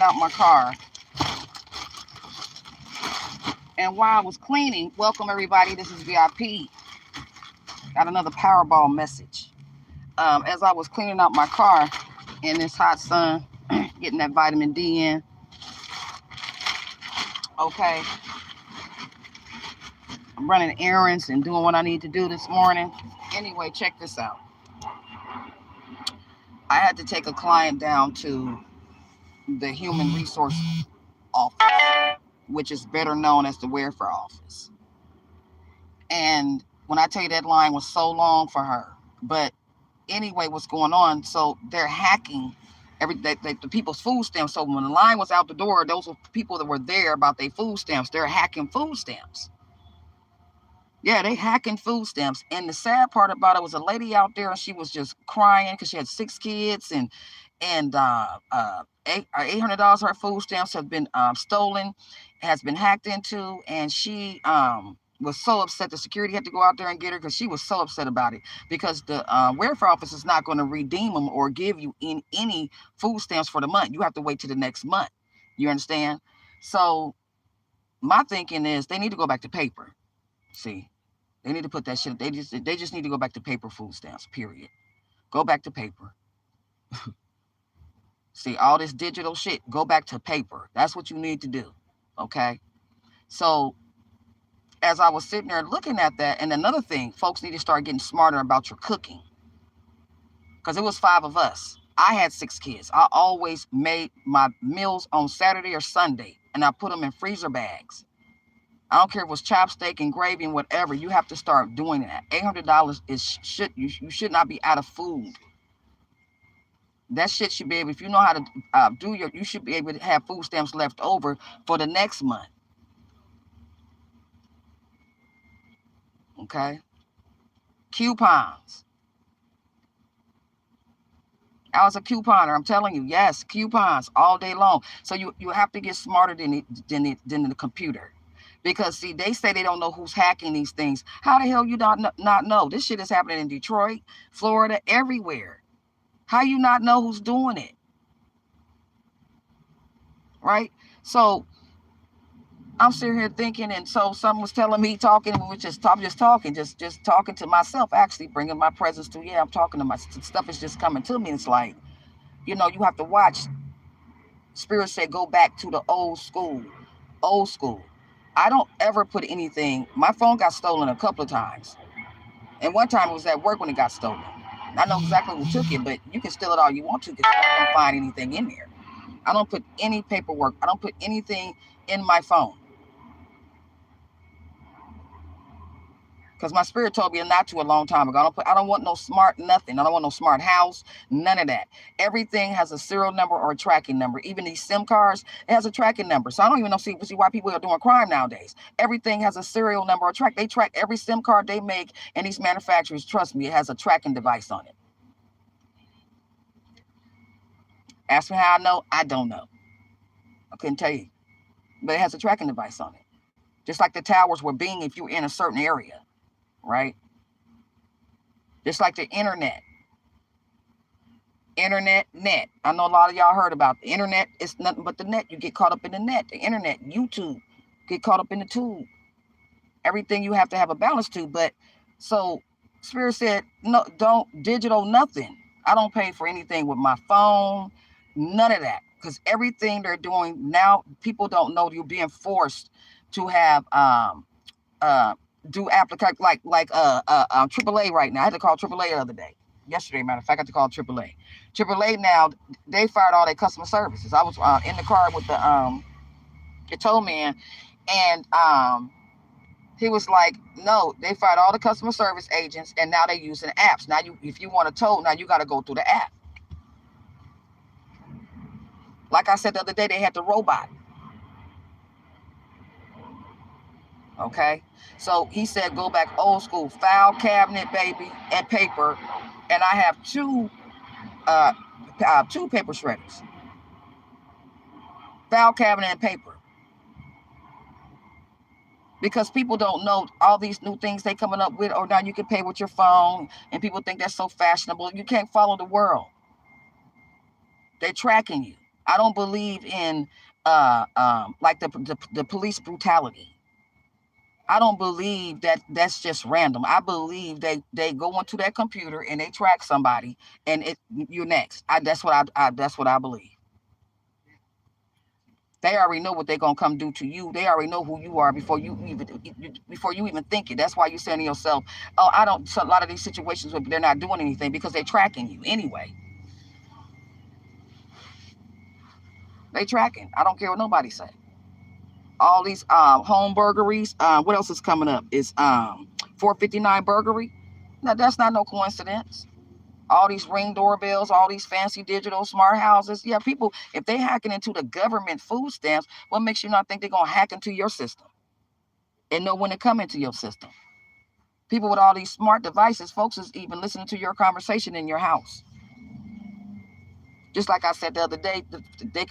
out my car. And while I was cleaning, welcome everybody. This is VIP. Got another Powerball message. As I was cleaning out my car in this hot sun, getting that vitamin D in. Okay. I'm running errands and doing what I need to do this morning. Anyway, check this out. I had to take a client down to the human resource office, which is better known as the welfare office. And when I tell you that line was so long for her, but anyway, what's going on? So they're hacking the people's food stamps. So when the line was out the door, those were people that were there about their food stamps. They're hacking food stamps. Yeah, they hacking food stamps. And the sad part about it was a lady out there, and she was just crying because she had 6 kids, and $800 of her food stamps have been stolen, has been hacked into, and she was so upset. The security had to go out there and get her because she was so upset about it, because the welfare office is not going to redeem them or give you any food stamps for the month. You have to wait till the next month. You understand? So my thinking is they need to go back to paper. See, they need to put that shit. They just need to go back to paper food stamps. Period. Go back to paper. See, all this digital shit, go back to paper. That's what you need to do. Okay? So as I was sitting there looking at that, and another thing, folks need to start getting smarter about your cooking. Because it was 5 of us. I had 6 kids. I always made my meals on Saturday or Sunday, and I put them in freezer bags. I don't care if it was chopstick and gravy and whatever. You have to start doing that. $800 is you should not be out of food. That shit should be able, if you know how to you should be able to have food stamps left over for the next month. Okay? Coupons. I was a couponer. I'm telling you, yes, coupons all day long. So you have to get smarter than the computer. Because, see, they say they don't know who's hacking these things. How the hell you not know? This shit is happening in Detroit, Florida, everywhere. How you not know who's doing it? Right? So I'm sitting here thinking, and so someone was telling me, talking, we were just talking to myself, actually bringing my presence to, I'm talking to my stuff is just coming to me. It's like, you have to watch. Spirit said, go back to the old school. Old school. I don't ever put anything. My phone got stolen a couple of times. And one time it was at work when it got stolen. I know exactly who took it, but you can steal it all you want to because you're not going to find anything in there. I don't put any paperwork. I don't put anything in my phone. Because my spirit told me not to a long time ago. I don't want no smart nothing. I don't want no smart house, none of that. Everything has a serial number or a tracking number. Even these SIM cards, it has a tracking number. So I don't even know see why people are doing crime nowadays. Everything has a serial number or track. They track every SIM card they make, and these manufacturers, trust me, it has a tracking device on it. Ask me how I know. I don't know. I couldn't tell you. But it has a tracking device on it. Just like the towers were being if you were in a certain area. Right? Just like the internet. Net. I know a lot of y'all heard about the internet. It's nothing but the net. You get caught up in the net. The internet, YouTube, get caught up in the tube. Everything you have to have a balance to. But so Spirit said, no, don't digital nothing. I don't pay for anything with my phone. None of that. Because everything they're doing now, people don't know you're being forced to have do application like AAA right now. I had to call AAA the other day. Yesterday, matter of fact, I had to call AAA. AAA now, they fired all their customer services. I was in the car with the tow man, and he was like, no, they fired all the customer service agents, and now they're using apps. Now, if you want to tow, now you got to go through the app. Like I said the other day, they had the robot. Okay, so he said go back old school, file cabinet, baby, and paper. And I have two paper shredders, file cabinet and paper. Because people don't know all these new things they coming up with, or now you can pay with your phone, and people think that's so fashionable. You can't follow the world. They're tracking you. I don't believe in like the police brutality. I don't believe that that's just random. I believe they go into that computer and they track somebody and you're next. That's what I believe. They already know what they're gonna come do to you. They already know who you are before you even think it. That's why you're saying to yourself, "Oh, I don't." So a lot of these situations where they're not doing anything because they're tracking you anyway. They tracking. I don't care what nobody say. All these home burglaries. What else is coming up? Is 459 burglary. Now that's not no coincidence. All these Ring doorbells, all these fancy digital smart houses. Yeah, people, if they hacking into the government food stamps, what makes you not think they're gonna hack into your system and know when to come into your system? People with all these smart devices, folks is even listening to your conversation in your house. Just like I said the other day,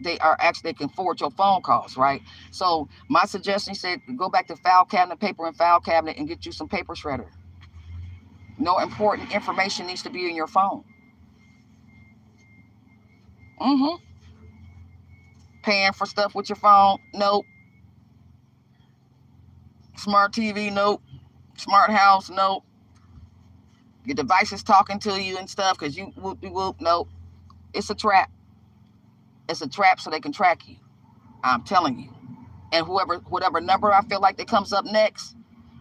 they are actually, they can forward your phone calls, right? So my suggestion said, go back to file cabinet, paper and file cabinet, and get you some paper shredder. No important information needs to be in your phone. Paying for stuff with your phone, nope. Smart TV, nope. Smart house, nope. Your devices talking to you and stuff because you whoop, nope. It's a trap. It's a trap so they can track you. I'm telling you. And whatever number I feel like that comes up next,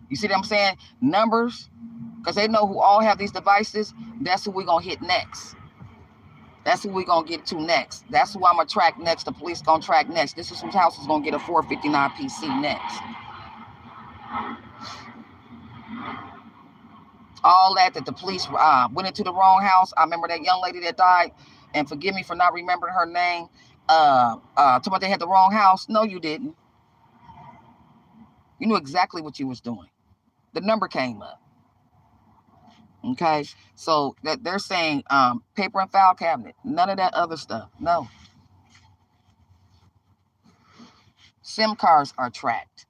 you see what I'm saying? Numbers, because they know who all have these devices. That's who we're gonna hit next. That's who we're gonna get to next. That's who I'm gonna track next. The police gonna track next. This is whose house is gonna get a 459 PC next. All that the police went into the wrong house. I remember that young lady that died, and forgive me for not remembering her name. Talking about they had the wrong house. No, you didn't. You knew exactly what you was doing. The number came up. Okay, so that they're saying paper and file cabinet, none of that other stuff. No. SIM cards are tracked.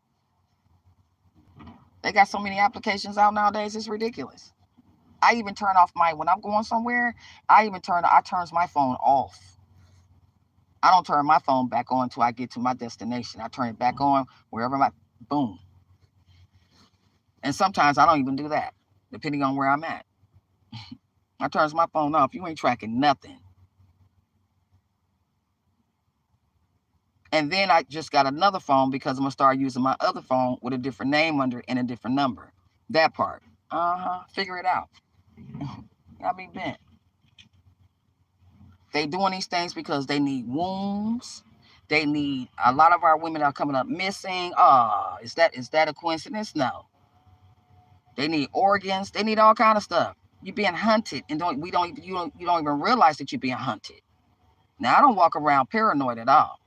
They got so many applications out nowadays, it's ridiculous. I even turn off when I'm going somewhere, I turns my phone off. I don't turn my phone back on until I get to my destination. I turn it back on wherever boom. And sometimes I don't even do that, depending on where I'm at. I turns my phone off. You ain't tracking nothing. And then I just got another phone because I'm gonna start using my other phone with a different name under it and a different number. That part. Figure it out. Got me bent. They doing these things because they need wombs. They need, a lot of our women are coming up missing. Is that a coincidence? No. They need organs. They need all kind of stuff. You're being hunted, and you don't even realize that you're being hunted. Now I don't walk around paranoid at all.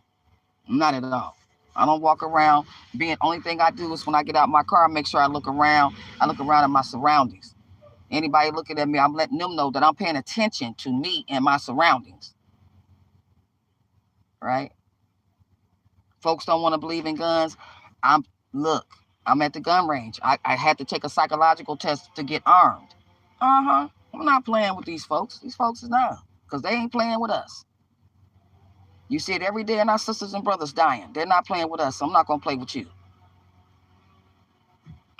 Not at all. I don't walk around being. Only thing I do is when I get out my car, I make sure I look around. I look around at my surroundings. Anybody looking at me, I'm letting them know that I'm paying attention to me and my surroundings. Right? Folks don't want to believe in guns. I'm at the gun range. I had to take a psychological test to get armed. I'm not playing with these folks. These folks is not, because they ain't playing with us. You see it every day, and our sisters and brothers dying. They're not playing with us, so I'm not gonna play with you.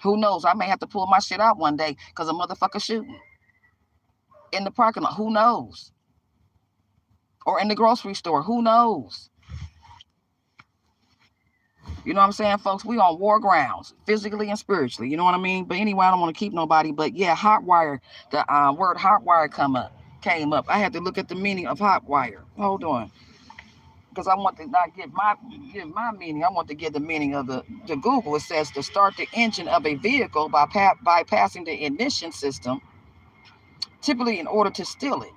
Who knows? I may have to pull my shit out one day because a motherfucker shooting in the parking lot. Who knows? Or in the grocery store. Who knows? You know what I'm saying, folks? We on war grounds, physically and spiritually. You know what I mean? But anyway, I don't want to keep nobody. But yeah, Hotwire. The word Hotwire came up. I had to look at the meaning of Hotwire. Hold on, because I want to not give my meaning. I want to get the meaning of the Google. It says to start the engine of a vehicle by bypassing the ignition system, typically in order to steal it.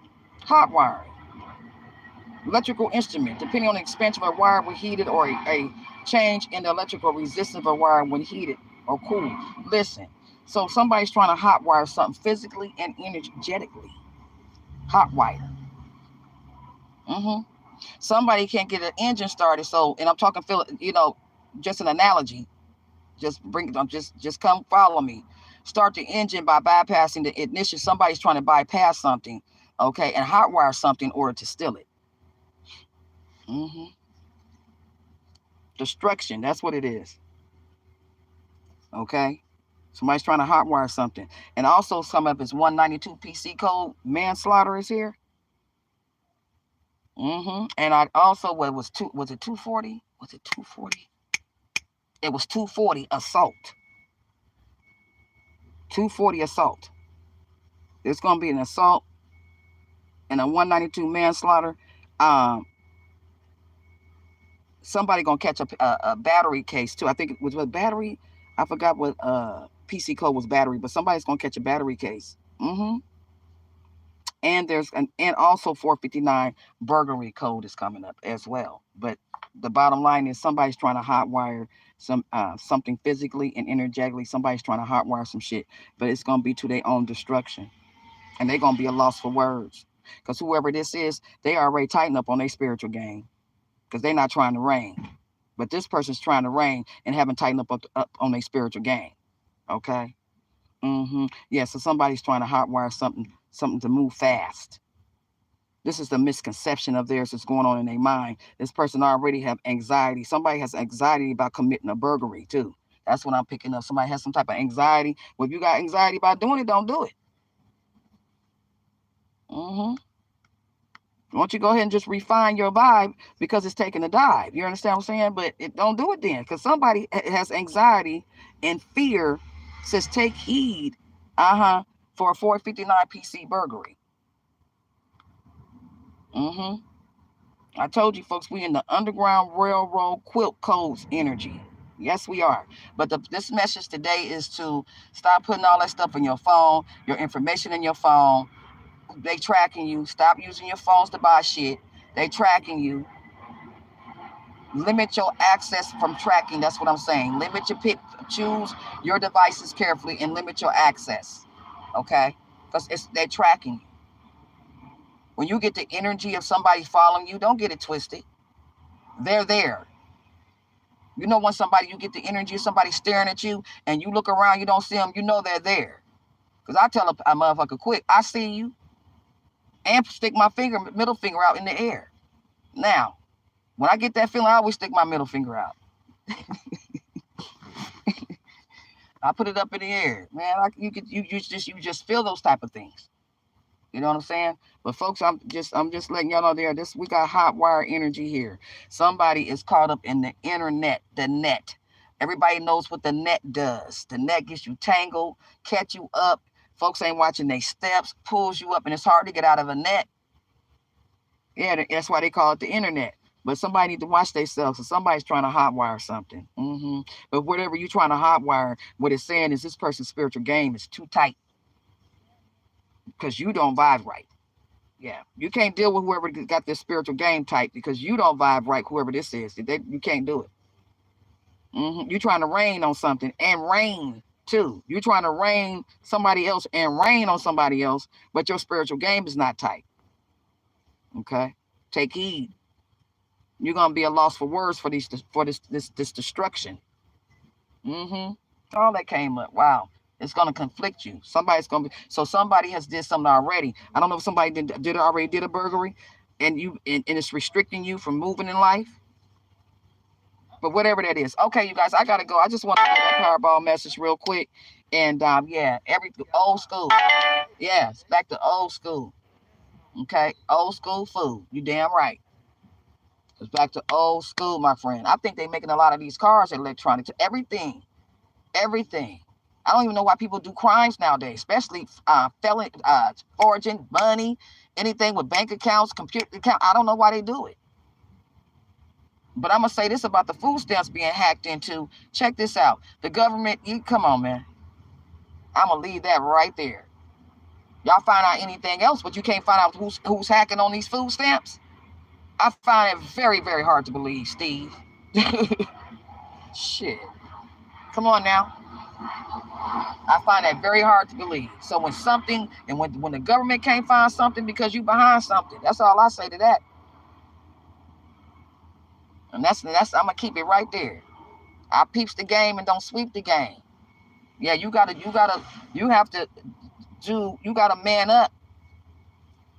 Hotwiring. Electrical instrument, depending on the expansion of a wire when heated, or a change in the electrical resistance of a wire when heated or cooled. Listen, so somebody's trying to hotwire something physically and energetically. Hotwire. Somebody can't get an engine started. So, and I'm talking, just an analogy. Just come follow me. Start the engine by bypassing the ignition. Somebody's trying to bypass something, okay, and hotwire something in order to steal it. Mm-hmm. Destruction. That's what it is. Okay. Somebody's trying to hotwire something. And also some of his 192 PC code manslaughter is here. Mm-hmm. And I also, what was was it 240? Was it 240? It was 240 assault. 240 assault. There's gonna be an assault and a 192 manslaughter. Um, Somebody gonna catch a battery case too. I think it was what battery. I forgot what PC code was battery, but somebody's gonna catch a battery case. Mm-hmm. And also 459 burglary code is coming up as well. But the bottom line is somebody's trying to hotwire something physically and energetically. Somebody's trying to hotwire some shit, but it's gonna be to their own destruction, and they're gonna be a loss for words. Because whoever this is, they already tighten up on their spiritual game. Because they're not trying to reign, but this person's trying to reign and haven't tightened up on their spiritual game. Okay. Mm-hmm. Yeah. So somebody's trying to hotwire something to move fast. This is the misconception of theirs that's going on in their mind. This person already have anxiety. Somebody has anxiety about committing a burglary too. That's what I'm picking up. Somebody has some type of anxiety. Well, if you got anxiety about doing it, don't do it. Mm-hmm. Why don't you go ahead and just refine your vibe because it's taking a dive? You understand what I'm saying? But don't do it then, because somebody has anxiety and fear. Says take heed, for a 459 PC burglary. Mm-hmm. I told you folks, we in the Underground Railroad quilt codes energy. Yes, we are. But this message today is to stop putting all that stuff in your phone, your information in your phone. They tracking you. Stop using your phones to buy shit. They tracking you. Limit your access from tracking. That's what I'm saying. Limit your choose your devices carefully and limit your access. Okay? Because they're tracking you. When you get the energy of somebody following you, don't get it twisted. They're there. You know when you get the energy of somebody staring at you and you look around, you don't see them, you know they're there. Because I tell a motherfucker quick, I see you, and stick my middle finger out in the air. Now, when I get that feeling, I always stick my middle finger out. I put it up in the air, man. You just feel those type of things. You know what I'm saying? But folks, I'm just letting y'all know we got hot wire energy here. Somebody is caught up in the internet, the net. Everybody knows what the net does. The net gets you tangled, catch you up. Folks ain't watching their steps, pulls you up, and it's hard to get out of a net. Yeah, that's why they call it the internet. But somebody need to watch themselves. So somebody's trying to hotwire something. Mm-hmm. But whatever you're trying to hotwire, what it's saying is this person's spiritual game is too tight because you don't vibe right. Yeah, you can't deal with whoever got this spiritual game tight because you don't vibe right. Whoever this is, you can't do it. Mm-hmm. You're trying to reign on something and reign too. You're trying to reign somebody else and reign on somebody else, but your spiritual game is not tight. Okay, take heed. You're gonna be a loss for words for this destruction. Mm-hmm. All that came up. Wow. It's gonna conflict you. Somebody has did something already. I don't know if somebody did a burglary and it's restricting you from moving in life. But whatever that is. Okay, you guys, I gotta go. I just want to get that Powerball message real quick. And yeah, old school. Yeah, it's back to old school. Okay, old school food. You damn right. It's back to old school, my friend. I think they're making a lot of these cars electronic. Everything. I don't even know why people do crimes nowadays, especially felon, forging money, anything with bank accounts, computer account. I don't know why they do it. But I'm gonna say this about the food stamps being hacked into. Check this out. The government, come on, man. I'm gonna leave that right there. Y'all find out anything else, but you can't find out who's hacking on these food stamps. I find it very, very hard to believe, Steve. Shit. Come on now. I find that very hard to believe. So when the government can't find something because you behind something, that's all I say to that. And that's I'm gonna keep it right there. I peeps the game and don't sweep the game. Yeah, you have to man up.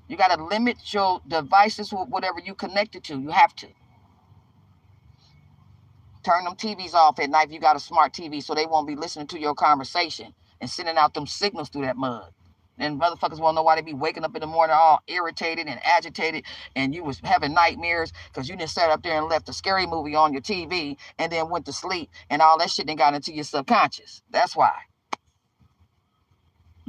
You gotta limit your devices with whatever you connected to. You have to. Turn them TVs off at night if you got a smart TV so they won't be listening to your conversation and sending out them signals through that mud. And motherfuckers won't know why they be waking up in the morning all irritated and agitated, and you was having nightmares because you didn't sat up there and left a scary movie on your TV and then went to sleep, and all that shit done got into your subconscious. That's why.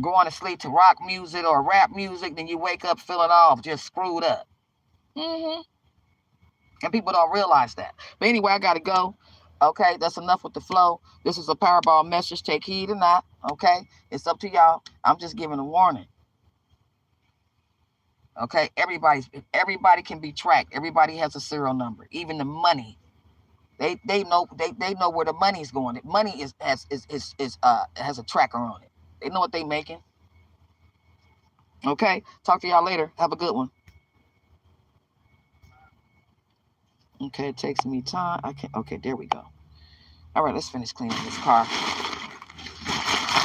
Going to sleep to rock music or rap music, then you wake up feeling off, just screwed up. And people don't realize that. But anyway, I got to go. Okay, that's enough with the flow. This is a Powerball message. Take heed or not. Okay, it's up to y'all. I'm just giving a warning. Okay, everybody can be tracked. Everybody has a serial number. Even the money. They know where the money's going. The money has a tracker on it. They know what they making. Okay, talk to y'all later. Have a good one. Okay, it takes me time. Okay, there we go. All right, let's finish cleaning this car.